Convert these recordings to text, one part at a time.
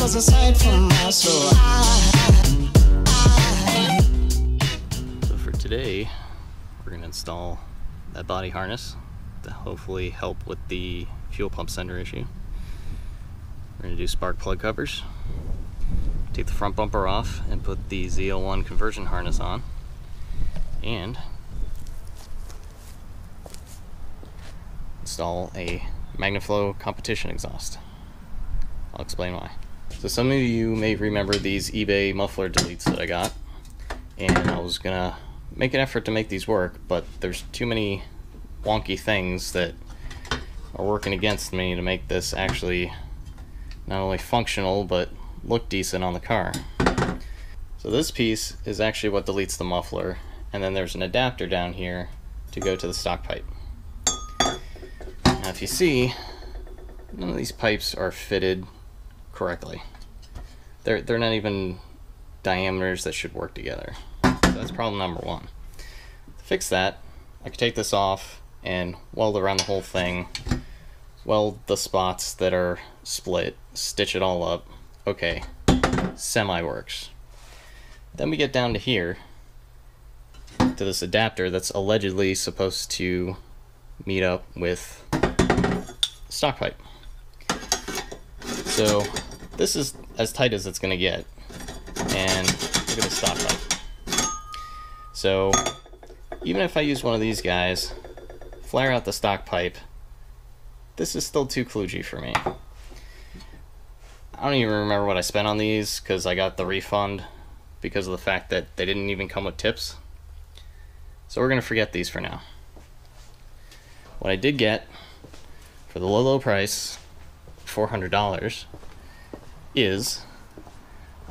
goes aside from my soul. So for today, we're going to install that body harness to hopefully help with the fuel pump sender issue. We're going to do spark plug covers, take the front bumper off and put the ZL1 conversion harness on, and install a MagnaFlow competition exhaust. I'll explain why. So some of you may remember these eBay muffler deletes that I got, and I was gonna make an effort to make these work, but there's too many wonky things that are working against me to make this actually not only functional but look decent on the car. So this piece is actually what deletes the muffler, and then there's an adapter down here to go to the stock pipe. Now if you see, none of these pipes are fitted correctly. They're not even diameters that should work together. So that's problem number one. To fix that, I could take this off and weld around the whole thing, weld the spots that are split, stitch it all up. Okay, semi works. Then we get down to here, to this adapter that's allegedly supposed to meet up with stock pipe. So this is as tight as it's going to get, and look at the stock pipe. So even if I use one of these guys, flare out the stock pipe, this is still too kludgy for me. I don't even remember what I spent on these because I got the refund because of the fact that they didn't even come with tips. So we're going to forget these for now. What I did get for the low price, $400, is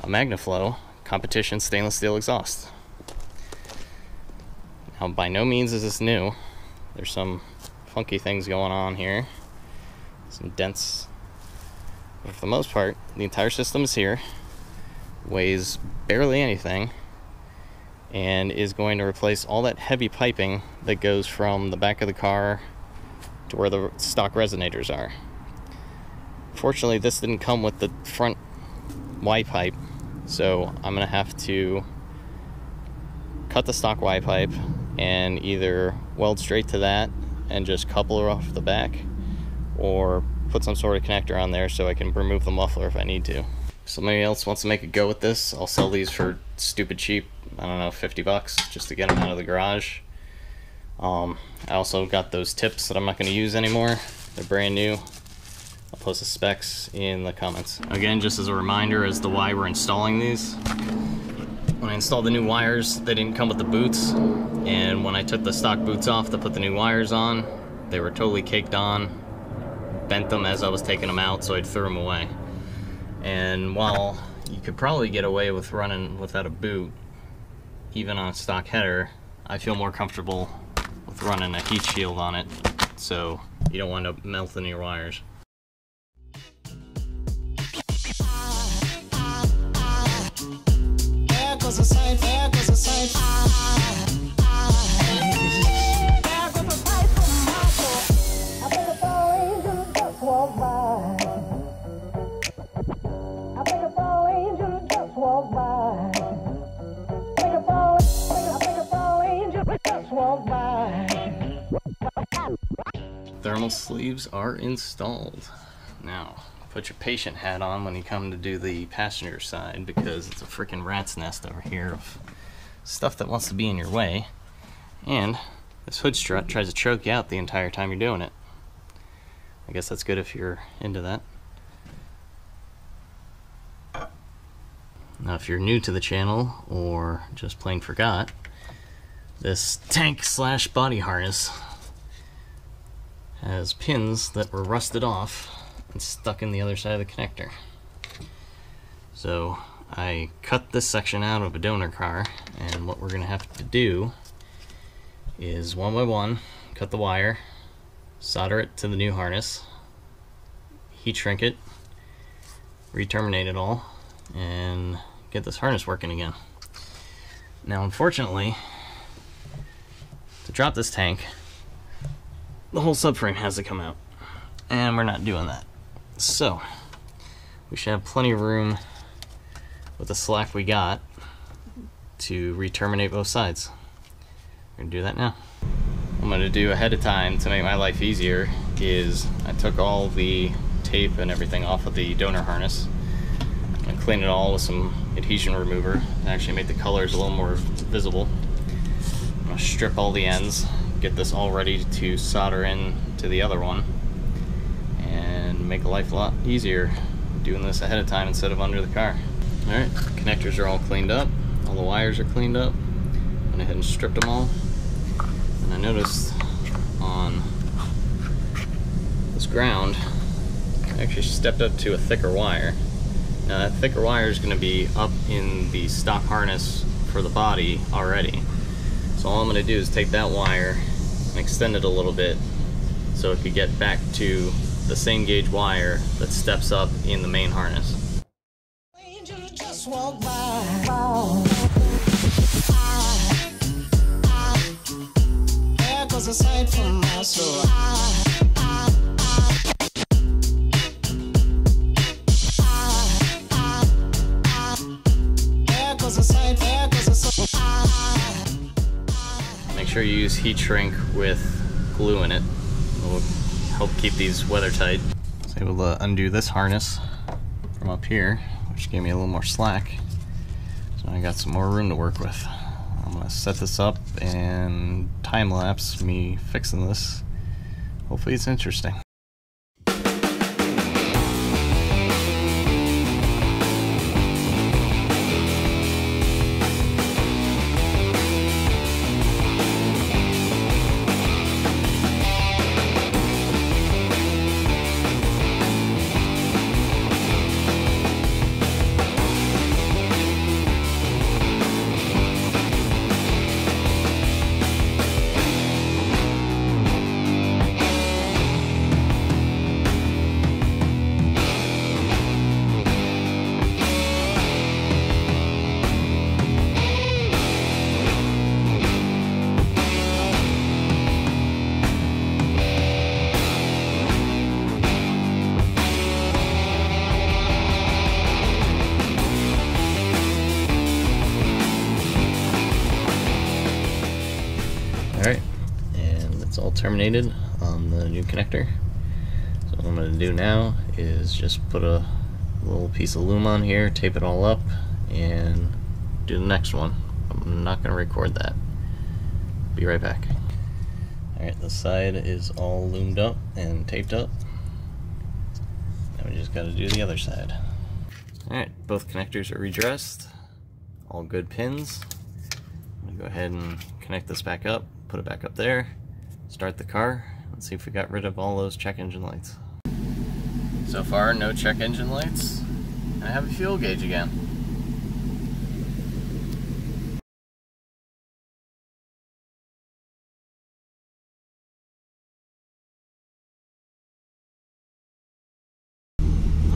a MagnaFlow competition stainless steel exhaust. Now by no means is this new. There's some funky things going on here, some dents, but for the most part the entire system is here, weighs barely anything, and is going to replace all that heavy piping that goes from the back of the car to where the stock resonators are. Fortunately, this didn't come with the front Y pipe, so I'm gonna have to cut the stock Y pipe and either weld straight to that and just couple it off the back, or put some sort of connector on there so I can remove the muffler if I need to. If somebody else wants to make a go with this, I'll sell these for stupid cheap. I don't know, $50 just to get them out of the garage. I also got those tips that I'm not going to use anymore. They're brand new. I'll post the specs in the comments. Again, just as a reminder as to why we're installing these. When I installed the new wires, they didn't come with the boots, and when I took the stock boots off to put the new wires on, they were totally caked on. Bent them as I was taking them out, so I'd throw them away. And while you could probably get away with running without a boot, even on a stock header, I feel more comfortable with running a heat shield on it, so you don't wind up melting your wires. There goes aside, there goes aside. There goes aside from my soul. I think a fallen angel just walked by. I think a fallen angel just walked by. I think a fallen angel just walked by. Thermal sleeves are installed. Now, put your patient hat on when you come to do the passenger side, because it's a freaking rat's nest over here of stuff that wants to be in your way, and this hood strut tries to choke you out the entire time you're doing it. I guess that's good if you're into that. Now if you're new to the channel or just plain forgot, this tank slash body harness has pins that were rusted off and stuck in the other side of the connector. So I cut this section out of a donor car, and what we're gonna have to do is one by one cut the wire, solder it to the new harness, heat shrink it, re-terminate it all, and get this harness working again. Now unfortunately, to drop this tank, the whole subframe has to come out, and we're not doing that. So we should have plenty of room with the slack we got to re-terminate both sides. We're gonna do that now. What I'm gonna do ahead of time to make my life easier is I took all the tape and everything off of the donor harness. I cleaned it all with some adhesion remover and actually made the colors a little more visible. I'm gonna strip all the ends, get this all ready to solder in to the other one, and make life a lot easier doing this ahead of time instead of under the car. Alright, connectors are all cleaned up, all the wires are cleaned up. Went ahead and stripped them all. And I noticed on this ground, I actually stepped up to a thicker wire. Now that thicker wire is going to be up in the stock harness for the body already. So all I'm going to do is take that wire and extend it a little bit so it could get back to the same gauge wire that steps up in the main harness. Angels just walk by. There goes a sight from my soul. There goes a sight, there goes a sight. Make sure you use heat shrink with glue in it. It will help keep these weather tight. I was able to undo this harness from up here, which gave me a little more slack. So I got some more room to work with. I'm gonna set this up and time lapse me fixing this. Hopefully it's interesting. Alright, and it's all terminated on the new connector. So what I'm going to do now is just put a little piece of loom on here, tape it all up, and do the next one. I'm not going to record that. Be right back. Alright, this side is all loomed up and taped up. Now we just got to do the other side. Alright, both connectors are redressed. All good pins. I'm going to go ahead and connect this back up, put it back up there, start the car, and see if we got rid of all those check engine lights. So far, no check engine lights. And I have a fuel gauge again.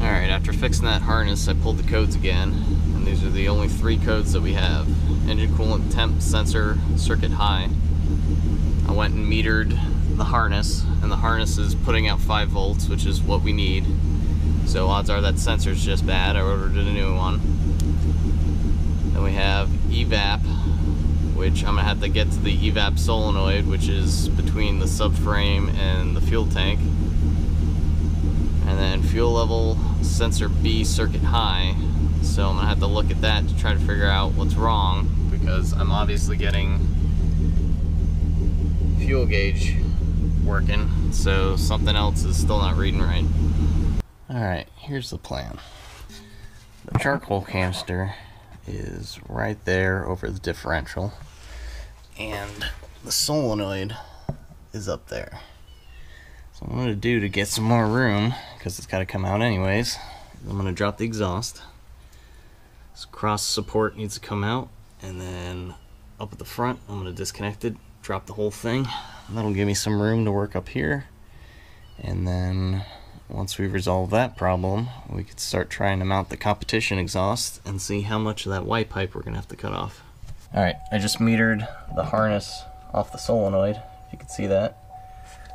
Alright, after fixing that harness, I pulled the codes again, and these are the only 3 codes that we have. Engine coolant temp sensor circuit high. I went and metered the harness, and the harness is putting out 5 volts, which is what we need. So odds are that sensor's just bad. I ordered a new one. Then we have evap, which I'm gonna have to get to the evap solenoid, which is between the subframe and the fuel tank. And then fuel level sensor B circuit high. So I'm gonna have to look at that to try to figure out what's wrong, because I'm obviously getting fuel gauge working, so something else is still not reading right. Alright, here's the plan. The charcoal canister is right there over the differential, and the solenoid is up there. So what I'm going to do to get some more room, because it's got to come out anyways, I'm going to drop the exhaust. This cross support needs to come out, and then up at the front I'm going to disconnect it, drop the whole thing. That'll give me some room to work up here, and then once we resolve that problem, we could start trying to mount the competition exhaust and see how much of that white pipe we're going to have to cut off. Alright, I just metered the harness off the solenoid, if you can see that.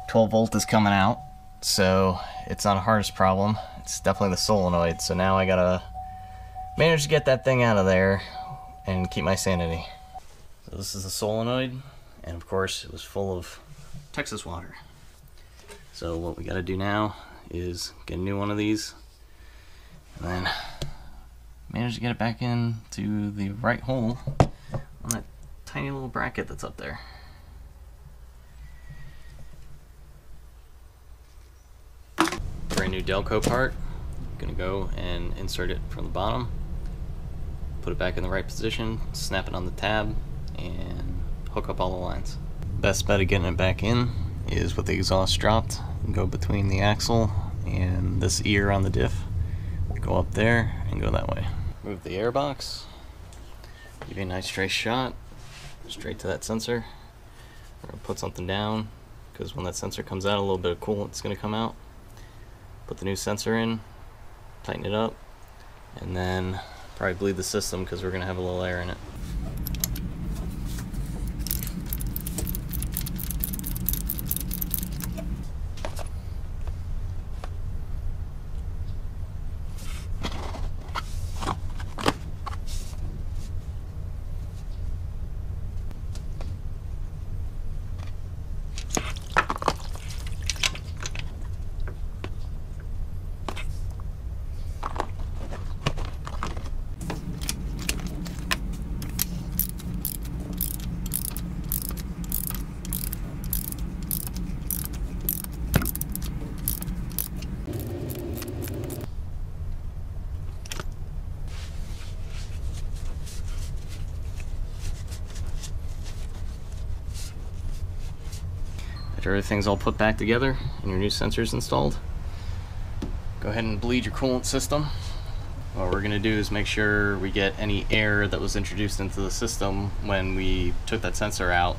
12 volt is coming out, so it's not a hardest problem. It's definitely the solenoid, so now I gotta manage to get that thing out of there and keep my sanity. So this is the solenoid, and of course it was full of Texas water. So what we gotta do now is get a new one of these, and then manage to get it back into the right hole on that tiny little bracket that's up there. Brand new Delco part. Gonna go and insert it from the bottom, put it back in the right position, snap it on the tab, and hook up all the lines. Best bet of getting it back in is with the exhaust dropped. Go between the axle and this ear on the diff. Go up there and go that way. Move the air box. Give you a nice straight shot, straight to that sensor. We're gonna put something down, because when that sensor comes out, a little bit of coolant's gonna come out. Put the new sensor in, tighten it up, and then probably bleed the system because we're gonna have a little air in it. After everything's all put back together and your new sensors installed, go ahead and bleed your coolant system. What we're going to do is make sure we get any air that was introduced into the system when we took that sensor out.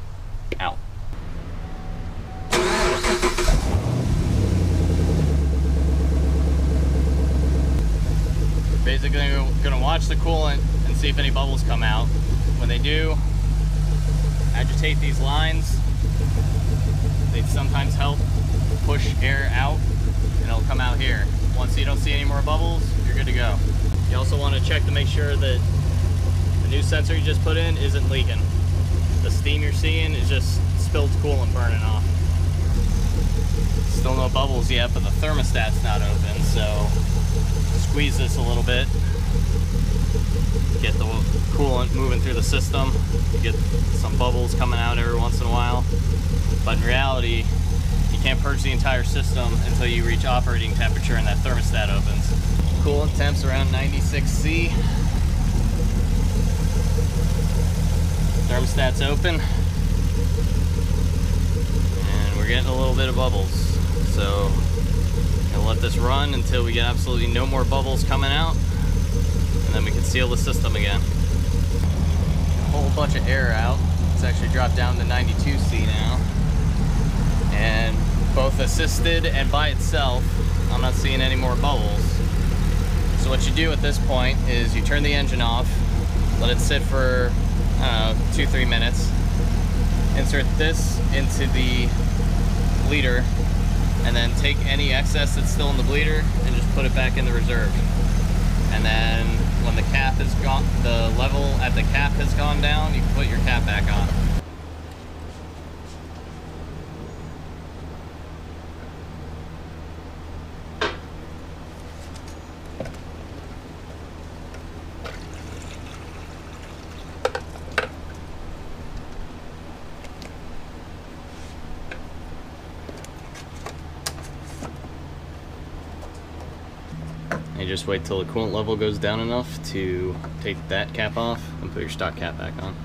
Basically, we're going to watch the coolant and see if any bubbles come out. When they do, agitate these lines. They sometimes help push air out, and it'll come out here. Once you don't see any more bubbles, you're good to go. You also want to check to make sure that the new sensor you just put in isn't leaking. The steam you're seeing is just spilled coolant burning off. Still no bubbles yet, but the thermostat's not open, so squeeze this a little bit. Get the coolant moving through the system. You get some bubbles coming out every once in a while. But in reality, you can't purge the entire system until you reach operating temperature and that thermostat opens. Coolant temp's around 96 C. Thermostat's open. And we're getting a little bit of bubbles. So, gonna let this run until we get absolutely no more bubbles coming out. And then we can seal the system again. A whole bunch of air out. It's actually dropped down to 92 C now. And both assisted and by itself, I'm not seeing any more bubbles. So what you do at this point is you turn the engine off, let it sit for, I don't know, 2-3 minutes, insert this into the bleeder, and then take any excess that's still in the bleeder and just put it back in the reserve. And then when the cap is gone, the level at the cap has gone down, you can put your cap back on. You just wait till the coolant level goes down enough to take that cap off and put your stock cap back on.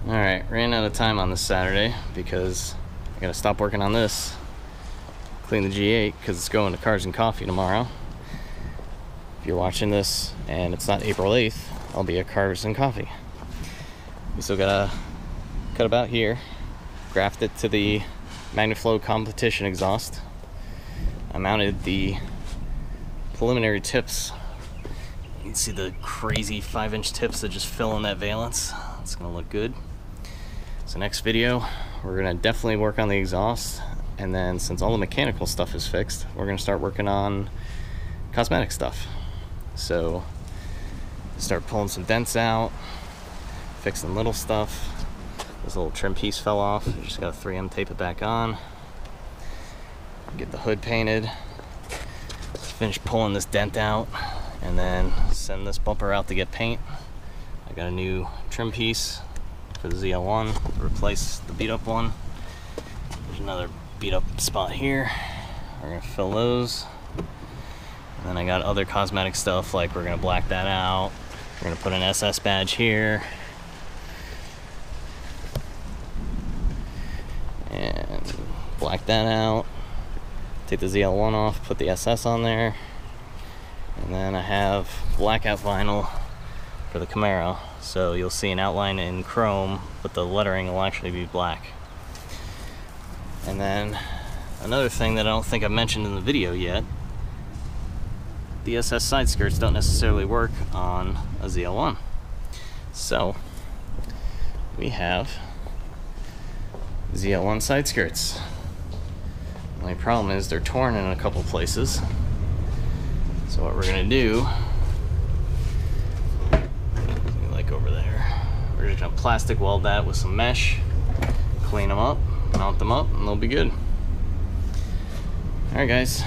Alright, ran out of time on this Saturday because I gotta stop working on this, clean the G8 because it's going to Cars and Coffee tomorrow. If you're watching this and it's not April 8th, I'll be at Cars and Coffee. We still gotta cut about here, graft it to the MagnaFlow competition exhaust. I mounted the preliminary tips. You can see the crazy 5-inch tips that just fill in that valence. It's gonna look good. So next video, we're gonna definitely work on the exhaust And then since all the mechanical stuff is fixed, we're gonna start working on cosmetic stuff. So start pulling some dents out, fixing little stuff. This little trim piece fell off. You just gotta 3M tape it back on. Get the hood painted. Finish pulling this dent out, and then send this bumper out to get paint. I got a new trim piece for the ZL1 to replace the beat up one. There's another beat up spot here. We're gonna fill those. And then I got other cosmetic stuff, like we're gonna black that out. We're gonna put an SS badge here. And black that out. Take the ZL1 off, put the SS on there. And then I have blackout vinyl for the Camaro. So you'll see an outline in chrome, but the lettering will actually be black. And then another thing that I don't think I've mentioned in the video yet, the SS side skirts don't necessarily work on a ZL1. So we have ZL1 side skirts. The only problem is they're torn in a couple places. So what we're gonna do, like over there, we're just gonna plastic weld that with some mesh, clean them up, mount them up, and they'll be good. All right, guys.